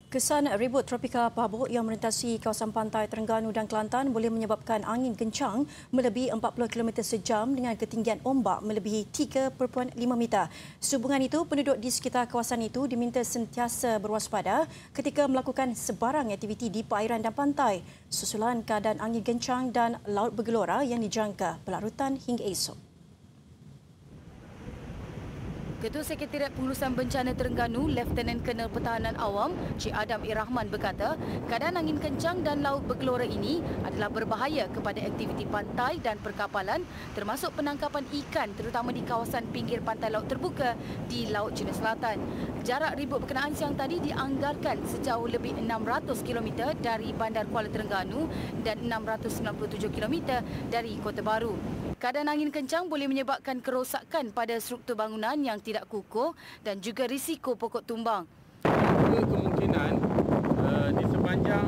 Kesan ribut tropika Pabuk yang merentasi kawasan pantai Terengganu dan Kelantan boleh menyebabkan angin kencang melebihi 40 km sejam dengan ketinggian ombak melebihi 3.5 meter. Sehubungan itu, penduduk di sekitar kawasan itu diminta sentiasa berwaspada ketika melakukan sebarang aktiviti di perairan dan pantai, susulan keadaan angin kencang dan laut bergelora yang dijangka berlarutan hingga esok. Ketua Sekretariat Pengurusan Bencana Terengganu, Lieutenant Kolonel Pertahanan Awam, Cik Adam Irrahman berkata, keadaan angin kencang dan laut bergelora ini adalah berbahaya kepada aktiviti pantai dan perkapalan, termasuk penangkapan ikan terutama di kawasan pinggir pantai laut terbuka di Laut Cina Selatan. Jarak ribut berkenaan siang tadi dianggarkan sejauh lebih 600 km dari Bandar Kuala Terengganu dan 697 km dari Kota Baru. Keadaan angin kencang boleh menyebabkan kerosakan pada struktur bangunan yang tidak kukuh dan juga risiko pokok tumbang. Ada kemungkinan di sepanjang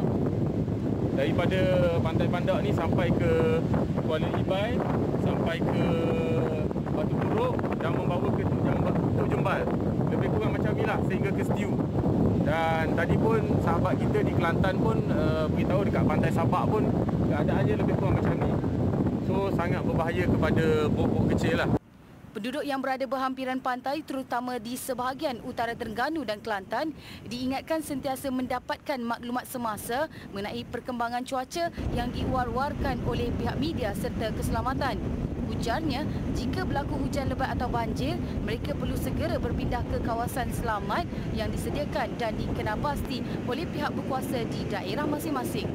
daripada pantai Pandak ni sampai ke Kuala Ibai, sampai ke Batu Buruk dan membawa ke Tuk Jumbal. Lebih kurang macam inilah sehingga ke Stiu. Dan tadi pun sahabat kita di Kelantan pun beritahu dekat pantai Sabak pun keadaannya lebih kurang macam ni. So sangat berbahaya kepada bot-bot kecil lah. Penduduk yang berada berhampiran pantai terutama di sebahagian utara Terengganu dan Kelantan diingatkan sentiasa mendapatkan maklumat semasa mengenai perkembangan cuaca yang diwar-warkan oleh pihak media serta keselamatan. Ujarnya, jika berlaku hujan lebat atau banjir, mereka perlu segera berpindah ke kawasan selamat yang disediakan dan dikenal pasti oleh pihak berkuasa di daerah masing-masing.